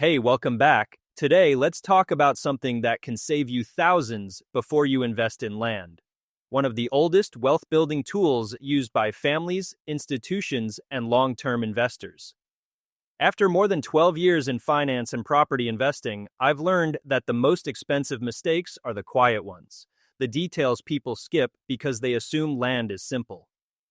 Hey, welcome back. Today, let's talk about something that can save you thousands before you invest in land. One of the oldest wealth building tools used by families, institutions, and long term investors. After more than 12 years in finance and property investing, I've learned that the most expensive mistakes are the quiet ones, the details people skip because they assume land is simple.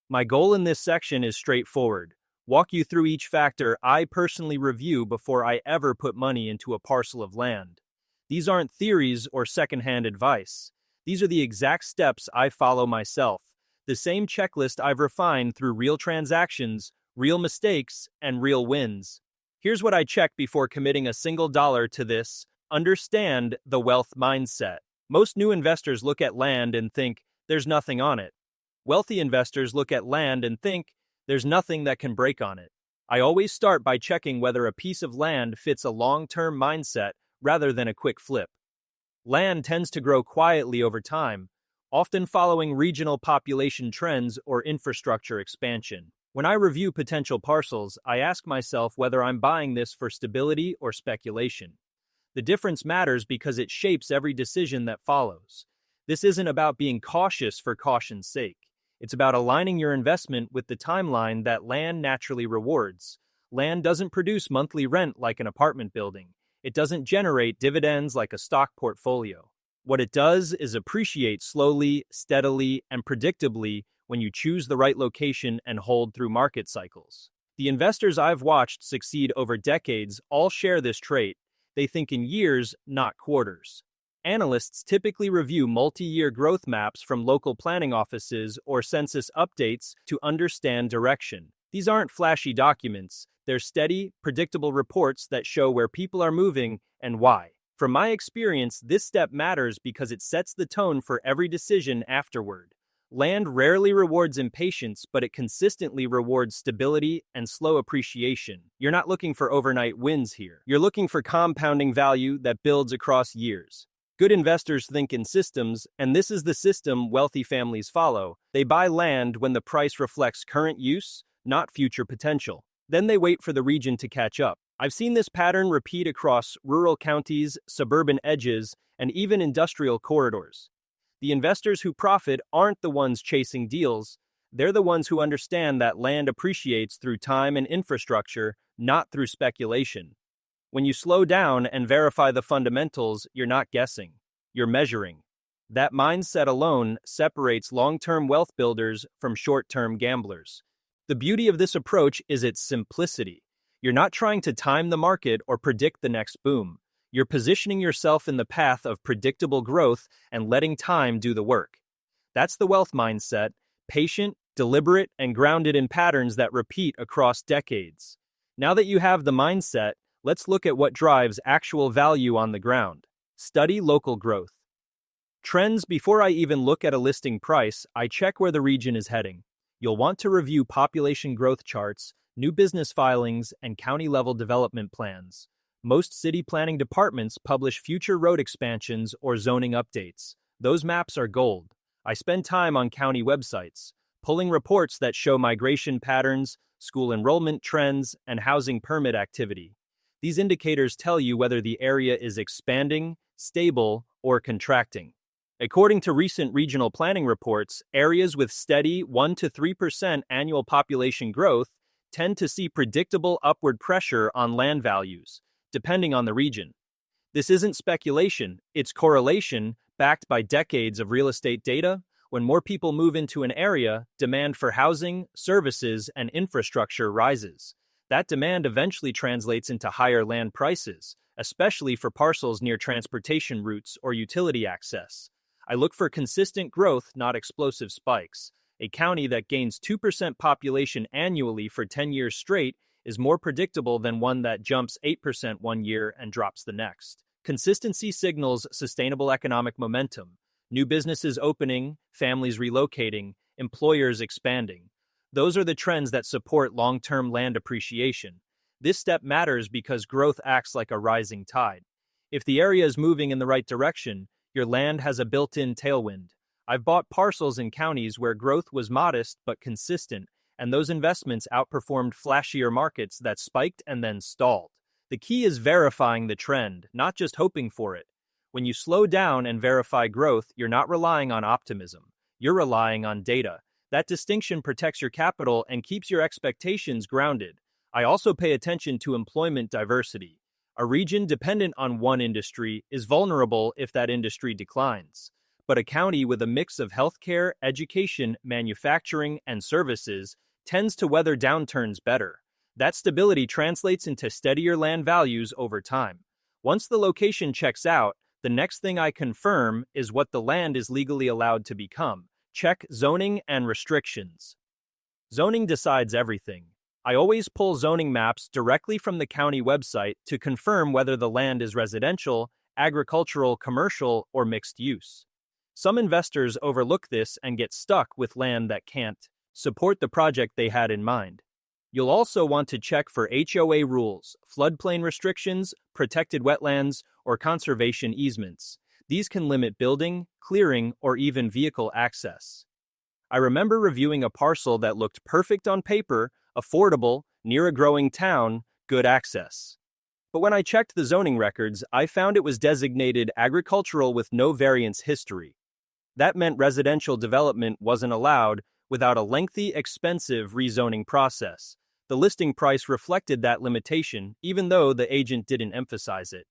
My goal in this section is straightforward: walk you through each factor I personally review before I ever put money into a parcel of land. These aren't theories or secondhand advice. These are the exact steps I follow myself, the same checklist I've refined through real transactions, real mistakes, and real wins. Here's what I check before committing a single dollar to this. Understand the wealth mindset. Most new investors look at land and think, there's nothing on it. Wealthy investors look at land and think, there's nothing that can break on it. I always start by checking whether a piece of land fits a long-term mindset rather than a quick flip. Land tends to grow quietly over time, often following regional population trends or infrastructure expansion. When I review potential parcels, I ask myself whether I'm buying this for stability or speculation. The difference matters because it shapes every decision that follows. This isn't about being cautious for caution's sake. It's about aligning your investment with the timeline that land naturally rewards. Land doesn't produce monthly rent like an apartment building. It doesn't generate dividends like a stock portfolio. What it does is appreciate slowly, steadily, and predictably when you choose the right location and hold through market cycles. The investors I've watched succeed over decades all share this trait. They think in years, not quarters. Analysts typically review multi-year growth maps from local planning offices or census updates to understand direction. These aren't flashy documents. They're steady, predictable reports that show where people are moving and why. From my experience, this step matters because it sets the tone for every decision afterward. Land rarely rewards impatience, but it consistently rewards stability and slow appreciation. You're not looking for overnight wins here. You're looking for compounding value that builds across years. Good investors think in systems, and this is the system wealthy families follow. They buy land when the price reflects current use, not future potential. Then they wait for the region to catch up. I've seen this pattern repeat across rural counties, suburban edges, and even industrial corridors. The investors who profit aren't the ones chasing deals. They're the ones who understand that land appreciates through time and infrastructure, not through speculation. When you slow down and verify the fundamentals, you're not guessing, you're measuring. That mindset alone separates long-term wealth builders from short-term gamblers. The beauty of this approach is its simplicity. You're not trying to time the market or predict the next boom. You're positioning yourself in the path of predictable growth and letting time do the work. That's the wealth mindset, patient, deliberate, and grounded in patterns that repeat across decades. Now that you have the mindset, let's look at what drives actual value on the ground. Study local growth. Trends. Before I even look at a listing price, I check where the region is heading. You'll want to review population growth charts, new business filings, and county-level development plans. Most city planning departments publish future road expansions or zoning updates. Those maps are gold. I spend time on county websites, pulling reports that show migration patterns, school enrollment trends, and housing permit activity. These indicators tell you whether the area is expanding, stable, or contracting. According to recent regional planning reports, areas with steady 1 to 3% annual population growth tend to see predictable upward pressure on land values, depending on the region. This isn't speculation, it's correlation backed by decades of real estate data. When more people move into an area, demand for housing, services, and infrastructure rises. That demand eventually translates into higher land prices, especially for parcels near transportation routes or utility access. I look for consistent growth, not explosive spikes. A county that gains 2% population annually for 10 years straight is more predictable than one that jumps 8% one year and drops the next. Consistency signals sustainable economic momentum. New businesses opening, families relocating, employers expanding. Those are the trends that support long-term land appreciation. This step matters because growth acts like a rising tide. If the area is moving in the right direction, your land has a built-in tailwind. I've bought parcels in counties where growth was modest but consistent, and those investments outperformed flashier markets that spiked and then stalled. The key is verifying the trend, not just hoping for it. When you slow down and verify growth, you're not relying on optimism. You're relying on data. That distinction protects your capital and keeps your expectations grounded. I also pay attention to employment diversity. A region dependent on one industry is vulnerable if that industry declines. But a county with a mix of healthcare, education, manufacturing, and services tends to weather downturns better. That stability translates into steadier land values over time. Once the location checks out, the next thing I confirm is what the land is legally allowed to become. Check zoning and restrictions. Zoning decides everything. I always pull zoning maps directly from the county website to confirm whether the land is residential, agricultural, commercial, or mixed use. Some investors overlook this and get stuck with land that can't support the project they had in mind. You'll also want to check for HOA rules, floodplain restrictions, protected wetlands, or conservation easements. These can limit building, clearing, or even vehicle access. I remember reviewing a parcel that looked perfect on paper, affordable, near a growing town, good access. But when I checked the zoning records, I found it was designated agricultural with no variance history. That meant residential development wasn't allowed without a lengthy, expensive rezoning process. The listing price reflected that limitation, even though the agent didn't emphasize it.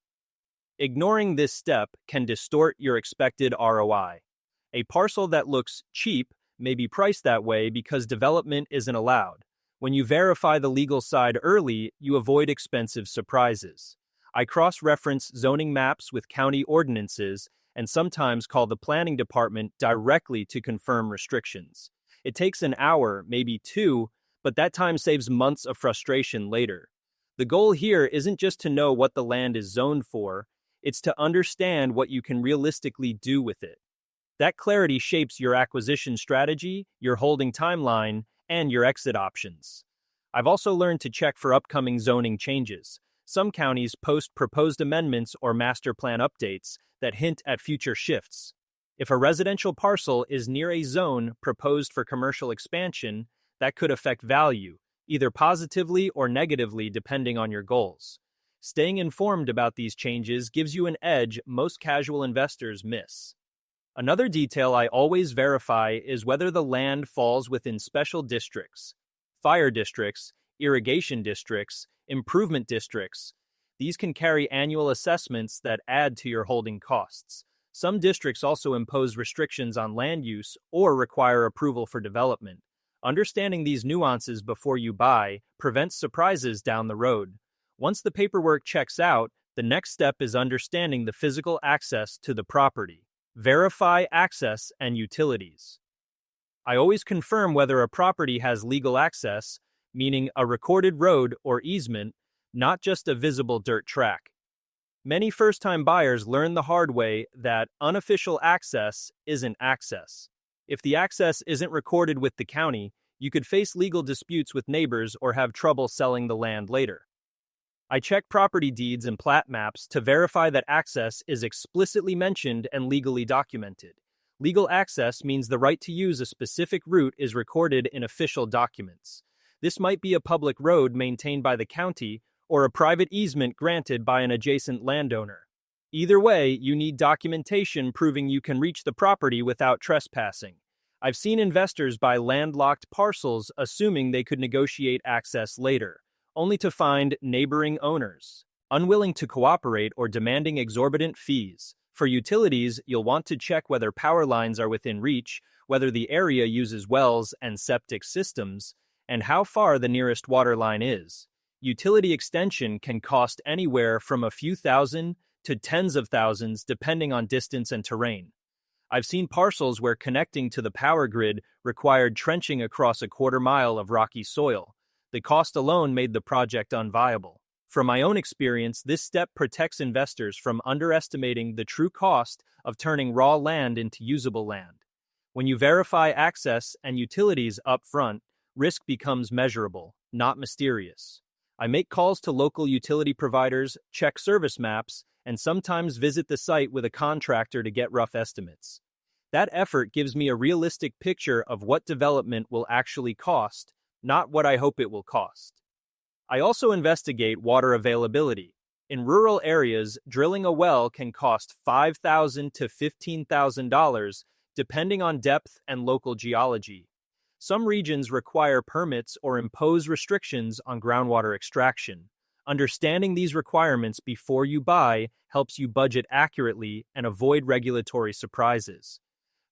Ignoring this step can distort your expected ROI. A parcel that looks cheap may be priced that way because development isn't allowed. When you verify the legal side early, you avoid expensive surprises. I cross-reference zoning maps with county ordinances and sometimes call the planning department directly to confirm restrictions. It takes an hour, maybe two, but that time saves months of frustration later. The goal here isn't just to know what the land is zoned for, it's to understand what you can realistically do with it. That clarity shapes your acquisition strategy, your holding timeline, and your exit options. I've also learned to check for upcoming zoning changes. Some counties post proposed amendments or master plan updates that hint at future shifts. If a residential parcel is near a zone proposed for commercial expansion, that could affect value, either positively or negatively depending on your goals. Staying informed about these changes gives you an edge most casual investors miss. Another detail I always verify is whether the land falls within special districts, fire districts, irrigation districts, improvement districts. These can carry annual assessments that add to your holding costs. Some districts also impose restrictions on land use or require approval for development. Understanding these nuances before you buy prevents surprises down the road. Once the paperwork checks out, the next step is understanding the physical access to the property. Verify access and utilities. I always confirm whether a property has legal access, meaning a recorded road or easement, not just a visible dirt track. Many first-time buyers learn the hard way that unofficial access isn't access. If the access isn't recorded with the county, you could face legal disputes with neighbors or have trouble selling the land later. I check property deeds and plat maps to verify that access is explicitly mentioned and legally documented. Legal access means the right to use a specific route is recorded in official documents. This might be a public road maintained by the county or a private easement granted by an adjacent landowner. Either way, you need documentation proving you can reach the property without trespassing. I've seen investors buy landlocked parcels assuming they could negotiate access later, only to find neighboring owners unwilling to cooperate or demanding exorbitant fees. For utilities, you'll want to check whether power lines are within reach, whether the area uses wells and septic systems, and how far the nearest water line is. Utility extension can cost anywhere from a few thousand to tens of thousands depending on distance and terrain. I've seen parcels where connecting to the power grid required trenching across a quarter-mile of rocky soil. The cost alone made the project unviable. From my own experience, this step protects investors from underestimating the true cost of turning raw land into usable land. When you verify access and utilities up front, risk becomes measurable, not mysterious. I make calls to local utility providers, check service maps, and sometimes visit the site with a contractor to get rough estimates. That effort gives me a realistic picture of what development will actually cost, not what I hope it will cost. I also investigate water availability. In rural areas, drilling a well can cost $5,000 to $15,000 depending on depth and local geology. Some regions require permits or impose restrictions on groundwater extraction. Understanding these requirements before you buy helps you budget accurately and avoid regulatory surprises.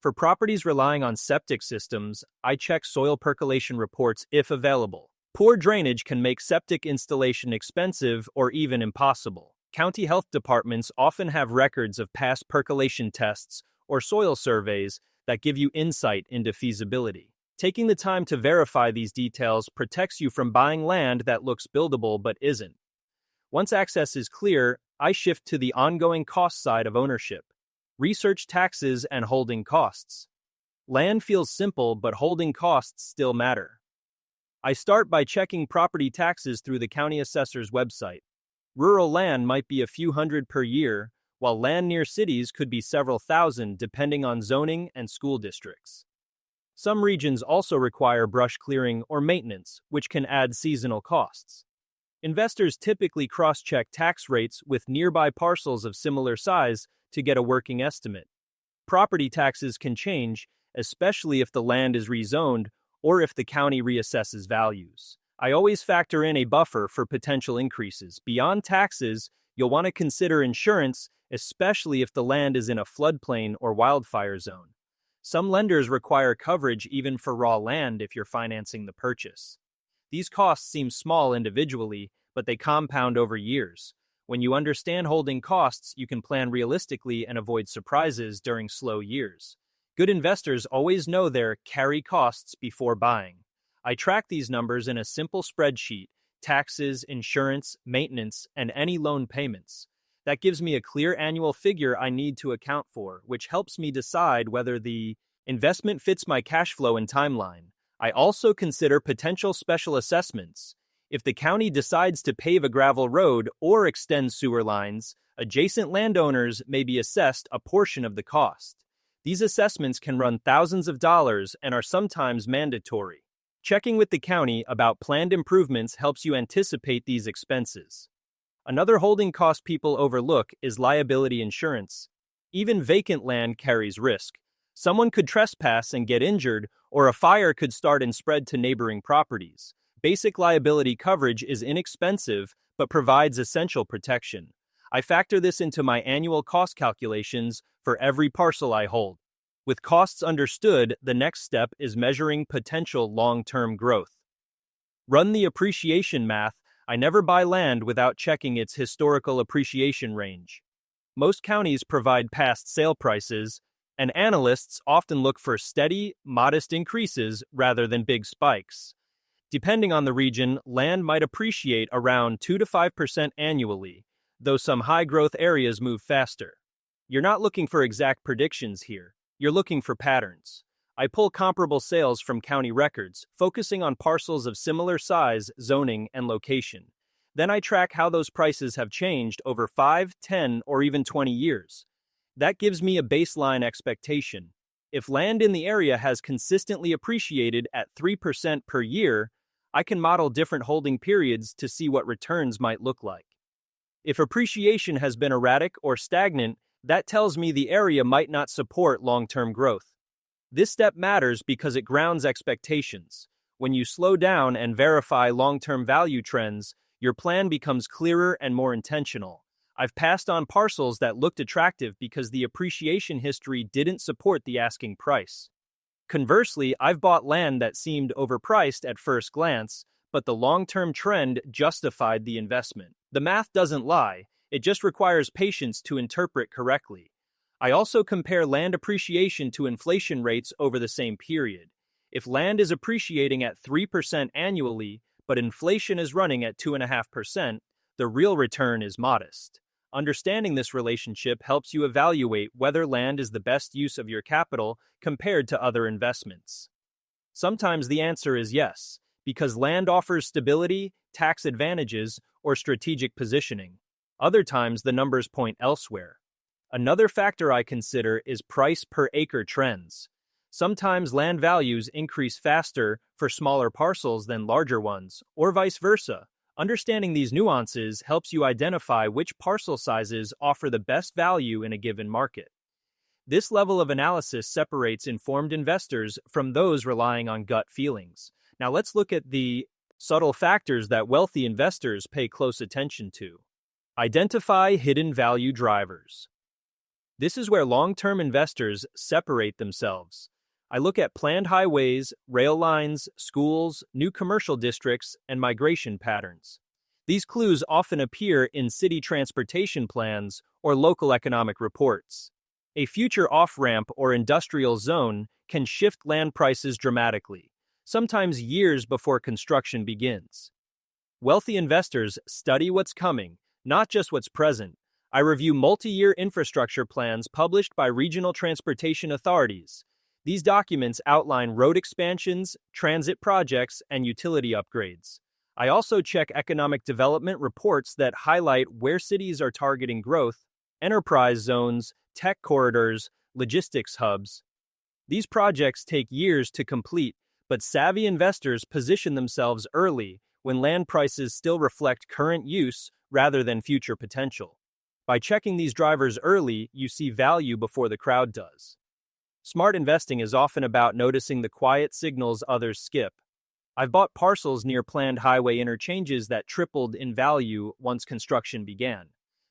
For properties relying on septic systems, I check soil percolation reports if available. Poor drainage can make septic installation expensive or even impossible. County health departments often have records of past percolation tests or soil surveys that give you insight into feasibility. Taking the time to verify these details protects you from buying land that looks buildable but isn't. Once access is clear, I shift to the ongoing cost side of ownership. Research taxes and holding costs. Land feels simple, but holding costs still matter. I start by checking property taxes through the county assessor's website. Rural land might be a few hundred per year, while land near cities could be several thousand depending on zoning and school districts. Some regions also require brush clearing or maintenance, which can add seasonal costs. Investors typically cross-check tax rates with nearby parcels of similar size to get a working estimate. Property taxes can change, especially if the land is rezoned or if the county reassesses values. I always factor in a buffer for potential increases. Beyond taxes, you'll want to consider insurance, especially if the land is in a floodplain or wildfire zone. Some lenders require coverage even for raw land if you're financing the purchase. These costs seem small individually, but they compound over years. When you understand holding costs, you can plan realistically and avoid surprises during slow years. Good investors always know their carry costs before buying. I track these numbers in a simple spreadsheet: taxes, insurance, maintenance, and any loan payments. That gives me a clear annual figure I need to account for, which helps me decide whether the investment fits my cash flow and timeline. I also consider potential special assessments. If the county decides to pave a gravel road or extend sewer lines, adjacent landowners may be assessed a portion of the cost. These assessments can run thousands of dollars and are sometimes mandatory. Checking with the county about planned improvements helps you anticipate these expenses. Another holding cost people overlook is liability insurance. Even vacant land carries risk. Someone could trespass and get injured, or a fire could start and spread to neighboring properties. Basic liability coverage is inexpensive but provides essential protection. I factor this into my annual cost calculations for every parcel I hold. With costs understood, the next step is measuring potential long-term growth. Run the appreciation math. I never buy land without checking its historical appreciation range. Most counties provide past sale prices, and analysts often look for steady, modest increases rather than big spikes. Depending on the region, land might appreciate around 2 to 5% annually, though some high-growth areas move faster. You're not looking for exact predictions here. You're looking for patterns. I pull comparable sales from county records, focusing on parcels of similar size, zoning, and location. Then I track how those prices have changed over 5, 10, or even 20 years. That gives me a baseline expectation. If land in the area has consistently appreciated at 3% per year, I can model different holding periods to see what returns might look like. If appreciation has been erratic or stagnant, that tells me the area might not support long-term growth. This step matters because it grounds expectations. When you slow down and verify long-term value trends, your plan becomes clearer and more intentional. I've passed on parcels that looked attractive because the appreciation history didn't support the asking price. Conversely, I've bought land that seemed overpriced at first glance, but the long-term trend justified the investment. The math doesn't lie, it just requires patience to interpret correctly. I also compare land appreciation to inflation rates over the same period. If land is appreciating at 3% annually, but inflation is running at 2.5%, the real return is modest. Understanding this relationship helps you evaluate whether land is the best use of your capital compared to other investments. Sometimes the answer is yes, because land offers stability, tax advantages, or strategic positioning. Other times the numbers point elsewhere. Another factor I consider is price per acre trends. Sometimes land values increase faster for smaller parcels than larger ones, or vice versa. Understanding these nuances helps you identify which parcel sizes offer the best value in a given market. This level of analysis separates informed investors from those relying on gut feelings. Now let's look at the subtle factors that wealthy investors pay close attention to. Identify hidden value drivers. This is where long-term investors separate themselves. I look at planned highways, rail lines, schools, new commercial districts, and migration patterns. These clues often appear in city transportation plans or local economic reports. A future off-ramp or industrial zone can shift land prices dramatically, sometimes years before construction begins. Wealthy investors study what's coming, not just what's present. I review multi-year infrastructure plans published by regional transportation authorities. These documents outline road expansions, transit projects, and utility upgrades. I also check economic development reports that highlight where cities are targeting growth, enterprise zones, tech corridors, logistics hubs. These projects take years to complete, but savvy investors position themselves early when land prices still reflect current use rather than future potential. By checking these drivers early, you see value before the crowd does. Smart investing is often about noticing the quiet signals others skip. I've bought parcels near planned highway interchanges that tripled in value once construction began.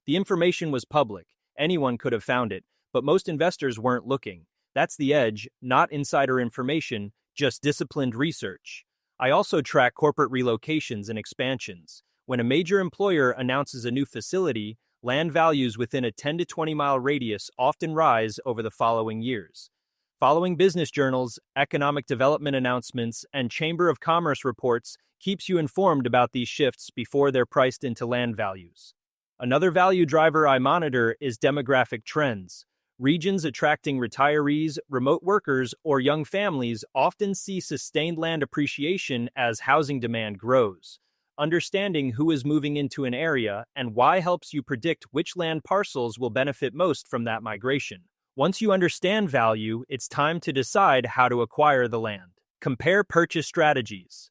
The information was public. Anyone could have found it, but most investors weren't looking. That's the edge, not insider information, just disciplined research. I also track corporate relocations and expansions. When a major employer announces a new facility, land values within a 10 to 20 mile radius often rise over the following years. Following business journals, economic development announcements, and Chamber of Commerce reports keeps you informed about these shifts before they're priced into land values. Another value driver I monitor is demographic trends. Regions attracting retirees, remote workers, or young families often see sustained land appreciation as housing demand grows. Understanding who is moving into an area and why helps you predict which land parcels will benefit most from that migration. Once you understand value, it's time to decide how to acquire the land. Compare purchase strategies.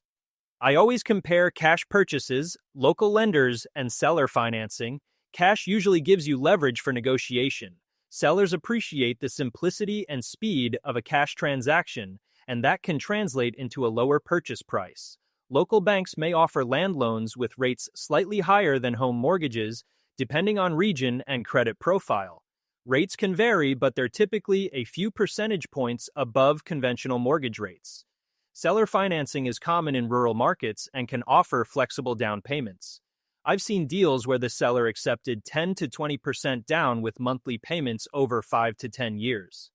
I always compare cash purchases, local lenders, and seller financing. Cash usually gives you leverage for negotiation. Sellers appreciate the simplicity and speed of a cash transaction, and that can translate into a lower purchase price. Local banks may offer land loans with rates slightly higher than home mortgages, depending on region and credit profile. Rates can vary, but they're typically a few percentage points above conventional mortgage rates. Seller financing is common in rural markets and can offer flexible down payments. I've seen deals where the seller accepted 10 to 20% down with monthly payments over 5 to 10 years.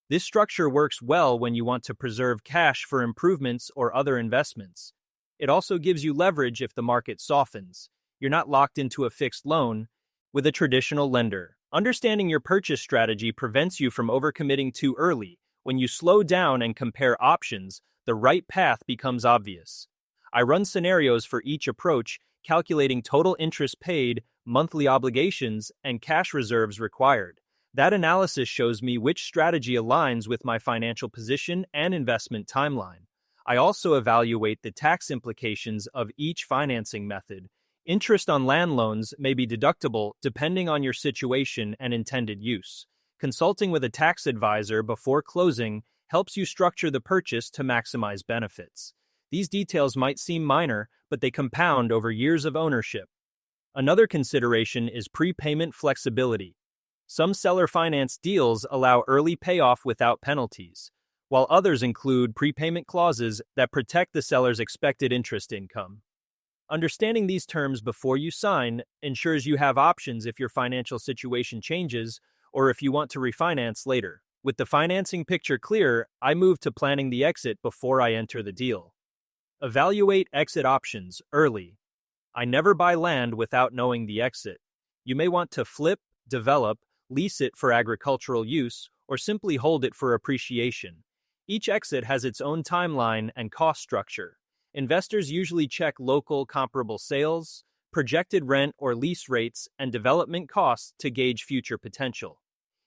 This structure works well when you want to preserve cash for improvements or other investments. It also gives you leverage if the market softens. You're not locked into a fixed loan with a traditional lender. Understanding your purchase strategy prevents you from overcommitting too early. When you slow down and compare options, the right path becomes obvious. I run scenarios for each approach, calculating total interest paid, monthly obligations, and cash reserves required. That analysis shows me which strategy aligns with my financial position and investment timeline. I also evaluate the tax implications of each financing method. Interest on land loans may be deductible depending on your situation and intended use. Consulting with a tax advisor before closing helps you structure the purchase to maximize benefits. These details might seem minor, but they compound over years of ownership. Another consideration is prepayment flexibility. Some seller finance deals allow early payoff without penalties, while others include prepayment clauses that protect the seller's expected interest income. Understanding these terms before you sign ensures you have options if your financial situation changes or if you want to refinance later. With the financing picture clear, I move to planning the exit before I enter the deal. Evaluate exit options early. I never buy land without knowing the exit. You may want to flip, develop, lease it for agricultural use, or simply hold it for appreciation. Each exit has its own timeline and cost structure. Investors usually check local comparable sales, projected rent or lease rates, and development costs to gauge future potential.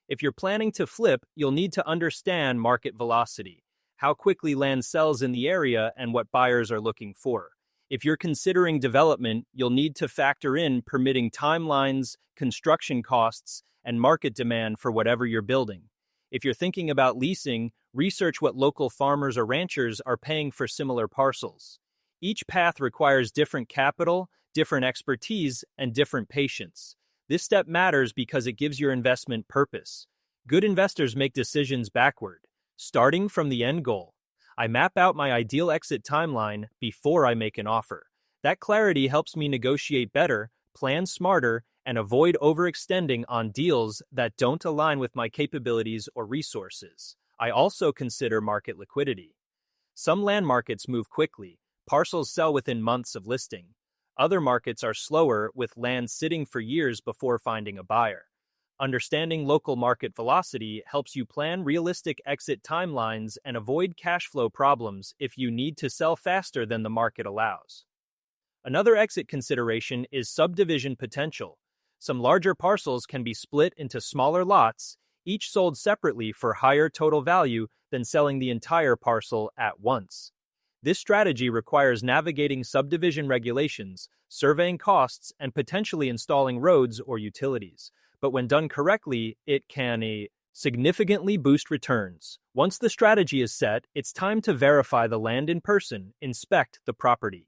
If you're planning to flip, you'll need to understand market velocity, how quickly land sells in the area, and what buyers are looking for. If you're considering development, you'll need to factor in permitting timelines, construction costs, and market demand for whatever you're building. If you're thinking about leasing, research what local farmers or ranchers are paying for similar parcels. Each path requires different capital, different expertise, and different patience. This step matters because it gives your investment purpose. Good investors make decisions backward, starting from the end goal. I map out my ideal exit timeline before I make an offer. That clarity helps me negotiate better, plan smarter, and avoid overextending on deals that don't align with my capabilities or resources. I also consider market liquidity. Some land markets move quickly. Parcels sell within months of listing. Other markets are slower, with land sitting for years before finding a buyer. Understanding local market velocity helps you plan realistic exit timelines and avoid cash flow problems if you need to sell faster than the market allows. Another exit consideration is subdivision potential. Some larger parcels can be split into smaller lots, each sold separately for higher total value than selling the entire parcel at once. This strategy requires navigating subdivision regulations, surveying costs, and potentially installing roads or utilities. But when done correctly, it can significantly boost returns. Once the strategy is set, it's time to verify the land in person, inspect the property.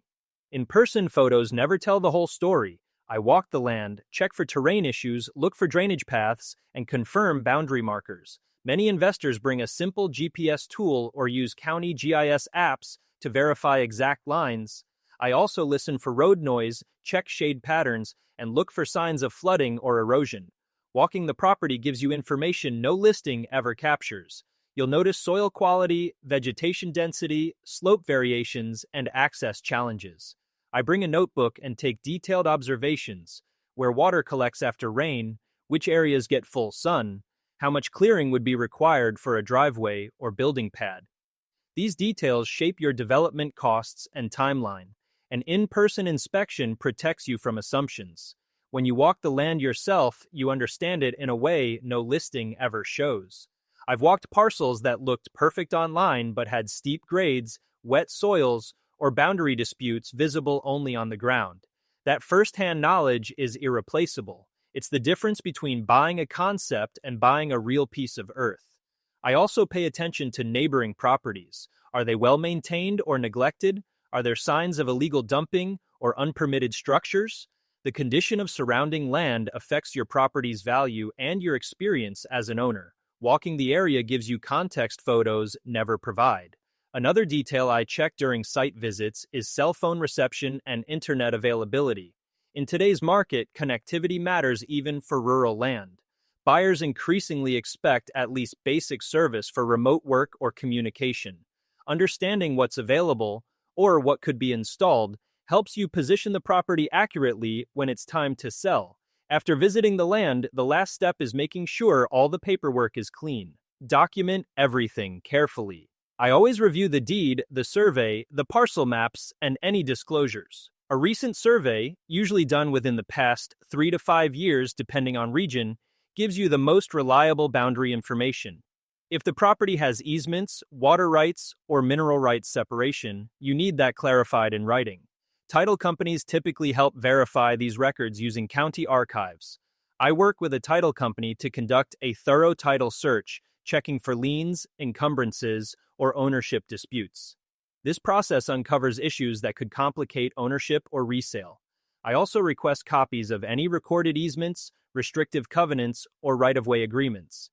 In-person photos never tell the whole story. I walk the land, check for terrain issues, look for drainage paths, and confirm boundary markers. Many investors bring a simple GPS tool or use county GIS apps to verify exact lines. I also listen for road noise, check shade patterns, and look for signs of flooding or erosion. Walking the property gives you information no listing ever captures. You'll notice soil quality, vegetation density, slope variations, and access challenges. I bring a notebook and take detailed observations: where water collects after rain, which areas get full sun, how much clearing would be required for a driveway or building pad. These details shape your development costs and timeline. An in-person inspection protects you from assumptions. When you walk the land yourself, you understand it in a way no listing ever shows. I've walked parcels that looked perfect online but had steep grades, wet soils, or boundary disputes visible only on the ground. That first-hand knowledge is irreplaceable. It's the difference between buying a concept and buying a real piece of earth. I also pay attention to neighboring properties. Are they well maintained or neglected? Are there signs of illegal dumping or unpermitted structures? The condition of surrounding land affects your property's value and your experience as an owner. Walking the area gives you context photos never provide. Another detail I check during site visits is cell phone reception and internet availability. In today's market, connectivity matters even for rural land. Buyers increasingly expect at least basic service for remote work or communication. Understanding what's available, or what could be installed, helps you position the property accurately when it's time to sell. After visiting the land, the last step is making sure all the paperwork is clean. Document everything carefully. I always review the deed, the survey, the parcel maps, and any disclosures. A recent survey, usually done within the past 3 to 5 years depending on region, gives you the most reliable boundary information. If the property has easements, water rights, or mineral rights separation, you need that clarified in writing. Title companies typically help verify these records using county archives. I work with a title company to conduct a thorough title search, checking for liens, encumbrances, or ownership disputes. This process uncovers issues that could complicate ownership or resale. I also request copies of any recorded easements, restrictive covenants, or right-of-way agreements.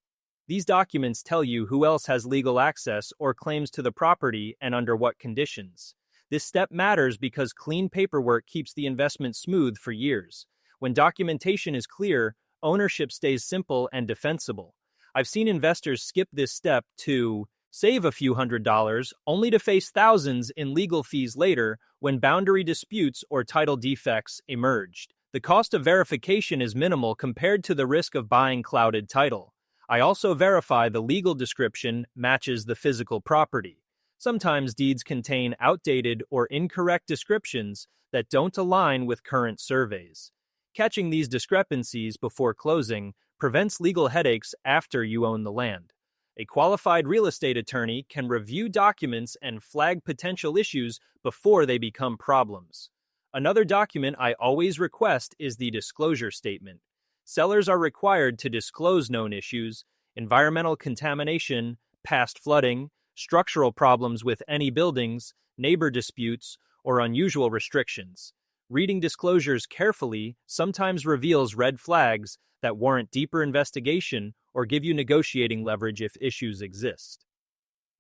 These documents tell you who else has legal access or claims to the property and under what conditions. This step matters because clean paperwork keeps the investment smooth for years. When documentation is clear, ownership stays simple and defensible. I've seen investors skip this step to save a few $100s, only to face thousands in legal fees later when boundary disputes or title defects emerged. The cost of verification is minimal compared to the risk of buying clouded title. I also verify the legal description matches the physical property. Sometimes deeds contain outdated or incorrect descriptions that don't align with current surveys. Catching these discrepancies before closing prevents legal headaches after you own the land. A qualified real estate attorney can review documents and flag potential issues before they become problems. Another document I always request is the disclosure statement. Sellers are required to disclose known issues, environmental contamination, past flooding, structural problems with any buildings, neighbor disputes, or unusual restrictions. Reading disclosures carefully sometimes reveals red flags that warrant deeper investigation or give you negotiating leverage if issues exist.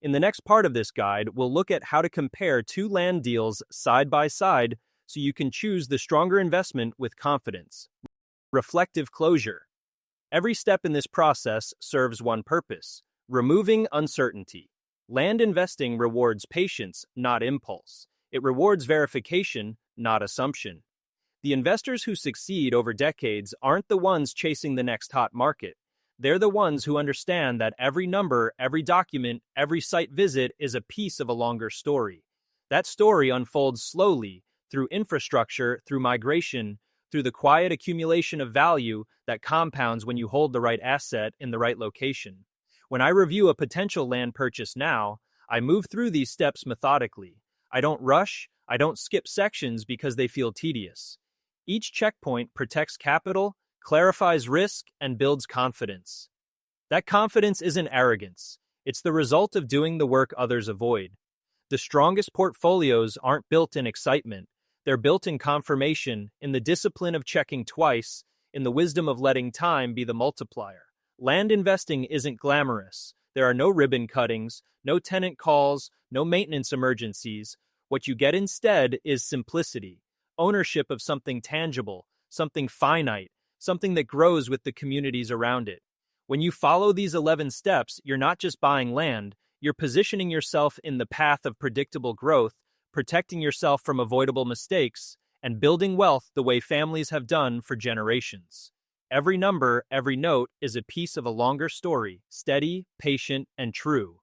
In the next part of this guide, we'll look at how to compare two land deals side by side so you can choose the stronger investment with confidence. Reflective closure. Every step in this process serves one purpose: removing uncertainty. Land investing rewards patience, not impulse. It rewards verification, not assumption. The investors who succeed over decades aren't the ones chasing the next hot market. They're the ones who understand that every number, every document, every site visit is a piece of a longer story. That story unfolds slowly, through infrastructure, through migration, through the quiet accumulation of value that compounds when you hold the right asset in the right location. When I review a potential land purchase now, I move through these steps methodically. I don't rush, I don't skip sections because they feel tedious. Each checkpoint protects capital, clarifies risk, and builds confidence. That confidence isn't arrogance. It's the result of doing the work others avoid. The strongest portfolios aren't built in excitement. They're built in confirmation, in the discipline of checking twice, in the wisdom of letting time be the multiplier. Land investing isn't glamorous. There are no ribbon cuttings, no tenant calls, no maintenance emergencies. What you get instead is simplicity, ownership of something tangible, something finite, something that grows with the communities around it. When you follow these 11 steps, you're not just buying land, you're positioning yourself in the path of predictable growth, protecting yourself from avoidable mistakes, and building wealth the way families have done for generations. Every number, every note is a piece of a longer story, steady, patient, and true.